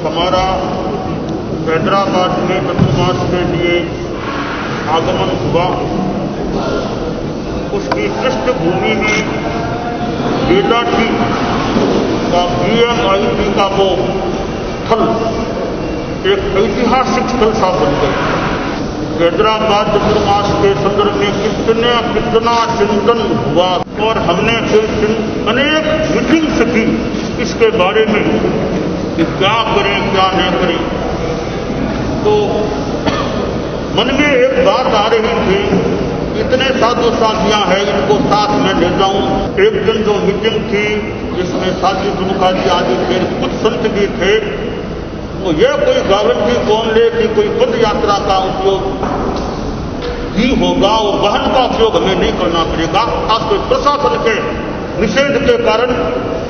हमारा हैदराबाद में चतुर्मास के लिए आगमन हुआ, उसकी पृष्ठभूमि में बेलाटी का BMIT का वो स्थल एक ऐतिहासिक स्थल सा बन गया। हैदराबाद चतुर्मास के संदर्भ में कितना चिंतन हुआ और हमने फिर अनेक मीटिंग्स की इसके बारे में कि क्या करें क्या नहीं करें। तो मन में एक बात आ रही थी, इतने साधु साधियां हैं, इनको साथ में ले जाऊं। एक दिन जो मीटिंग थी जिसमें साधु प्रमुखादि आदि थे, कुछ संत भी थे, तो यह कोई गारंटी कौन ले कि कोई पद यात्रा का उपयोग ही होगा और वाहन का उपयोग हमें नहीं करना पड़ेगा। खासकर प्रशासन के निषेध के कारण,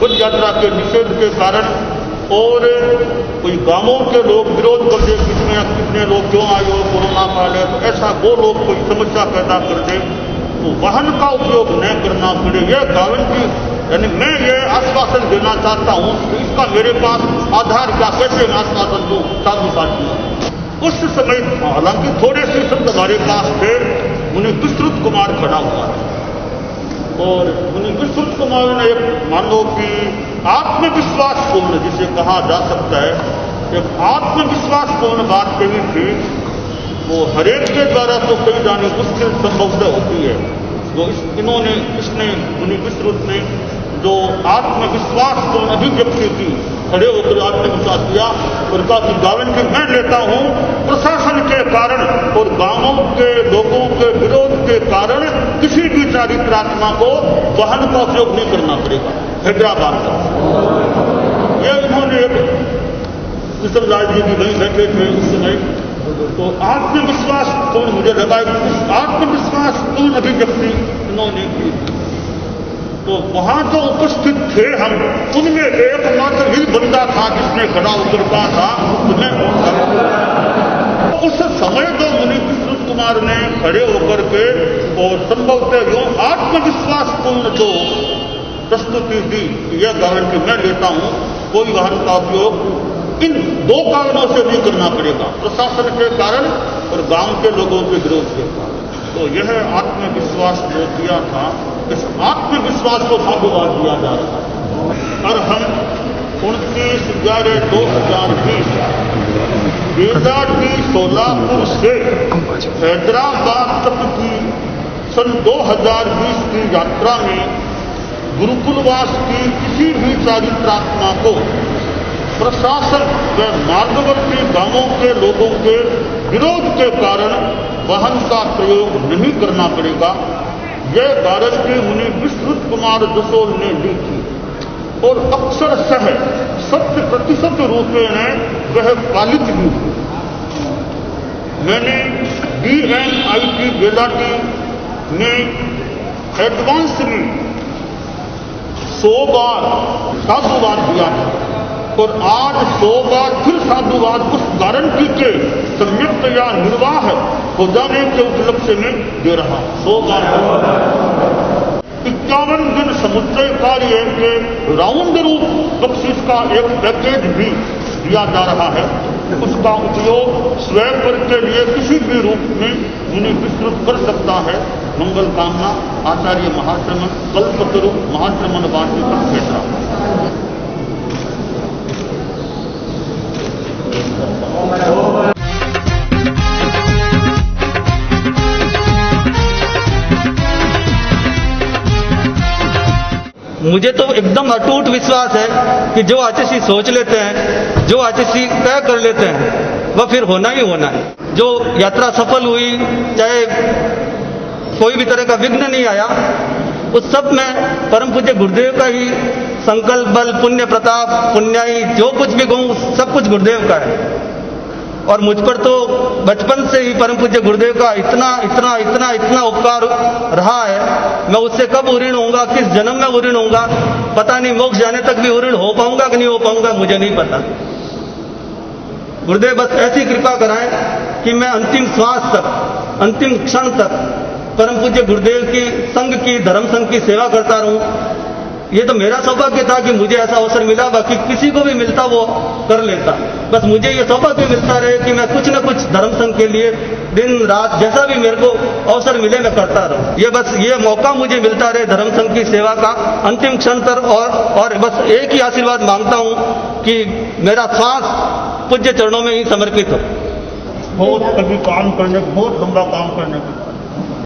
पद यात्रा के निषेध के कारण, और कोई गांवों के लोग विरोध कर दे, कितने लोग क्यों आए हो, कोरोना काल है, तो ऐसा वो लोग कोई समस्या पैदा कर दे तो वाहन का उपयोग न करना पड़े, यह गारंटी, यानी मैं ये आश्वासन देना चाहता हूं कि इसका मेरे पास आधार क्या, कैसे मैं आश्वासन दूं साधु साथियों। उस समय हालांकि थोड़े से शब्द हमारे पास थे, उन्हें विस्तृत कुमार खड़ा हुआ और उन्हें विस्तृत कुमार ने एक मानो कि आत्मविश्वासपूर्ण जिसे कहा जा सकता है, एक आत्मविश्वासपूर्ण बात कही थी। वो हरेक के द्वारा तो कई जानी मुश्किल संभवतः होती है, जो इसने उन्हें विस्तृत ने जो आत्मविश्वासपूर्ण अभिव्यक्ति की, खड़े होकर आत्मविश्वास किया और कहा कि गारंटी मैं लेता हूं प्रशासन के कारण और गांवों के लोगों के विरोध के कारण किसी भी चारित्रात्मा को वाहन का उपयोग नहीं करना पड़ेगा हैदराबाद का। यह इन्होंने कृष्णराज जी भी वहीं बैठे थे उस समय, तो आत्मविश्वासपूर्ण मुझे लगा, आत्मविश्वासपूर्ण अभिव्यक्ति इन्होंने की। तो वहां जो उपस्थित थे हम, उनमें एकमात्र ही बंदा था जिसने खड़ा होकर कहा था तुम्हें। उस समय जो मुनि विस्तृत कुमार ने खड़े होकर के और संभवतः जो आत्मविश्वासपूर्ण जो प्रस्तुति दी, यह गारंटी मैं लेता हूं कोई वाहन का उपयोग इन दो कारणों से नहीं करना पड़ेगा, प्रशासन के कारण और गांव के लोगों के विरोध के कारण। तो यह आत्मविश्वास जो दिया था, इस आत्मविश्वास को साधुवाद दिया जा रहा है। और हम 29/11/2020 बेलाटी सोलापुर से हैदराबाद तक की सन 2020 की यात्रा में गुरुकुलवास की किसी भी चारित्रात्मा को प्रशासन व मार्गवर्ती गांवों के लोगों के विरोध के कारण वाहन का प्रयोग नहीं करना पड़ेगा, यह गारंटी मुनि विस्तृत कुमार जसोल ने दी थी और अक्षरशः 100% रूपेण वह पालित भी थी। मैंने BMIT बेलाटी में एडवांस में 100 बार साधुवाद दिया था और आज 100 बार फिर साधुवाद उस गारंटी के संयुक्त या निर्वाह हो जाने के उपलक्ष्य में दे रहा। 100 बार 51 दिन समुच्चय कार्य के राउंड रूप बख्शिश का एक पैकेज भी दिया जा रहा है। उसका उपयोग स्वयं के लिए किसी भी रूप में उन्हें विस्तृत कर सकता है। मंगल कामना आचार्य महाश्रमण कल्पतरु महाश्रमण वार्षिक क्षेत्र। मुझे तो एकदम अटूट विश्वास है कि जो आचार्य सोच लेते हैं, जो आचार्य तय कर लेते हैं, वह फिर होना ही होना है। जो यात्रा सफल हुई, चाहे कोई भी तरह का विघ्न नहीं आया, उस सब में परम पूज्य गुरुदेव का ही संकल्प बल, पुण्य प्रताप, पुण्याई, जो कुछ भी कहूं सब कुछ गुरुदेव का है। और मुझ पर तो बचपन से ही परम पूज्य गुरुदेव का इतना उपकार रहा है। मैं उससे कब ऋणी होऊंगा, किस जन्म में ऋणी होऊंगा पता नहीं, मोक्ष जाने तक भी ऋणी हो पाऊंगा कि नहीं हो पाऊंगा मुझे नहीं पता। गुरुदेव बस ऐसी कृपा कराएं कि मैं अंतिम श्वास तक, अंतिम क्षण तक परम पूज्य गुरुदेव की संघ की, धर्म संघ की सेवा करता रहूं ये तो मेरा सौभाग्य था कि मुझे ऐसा अवसर मिला, बाकी किसी को भी मिलता वो कर लेता। बस मुझे ये सौभाग्य मिलता रहे कि मैं कुछ न कुछ धर्म संघ के लिए दिन रात जैसा भी मेरे को अवसर मिले मैं करता रहूं। ये बस ये मौका मुझे मिलता रहे धर्म संघ की सेवा का अंतिम क्षण तक। और बस एक ही आशीर्वाद मांगता हूं कि मेरा सांस पूज्य चरणों में ही समर्पित हो। बहुत कभी काम करने, बहुत लंबा काम करने की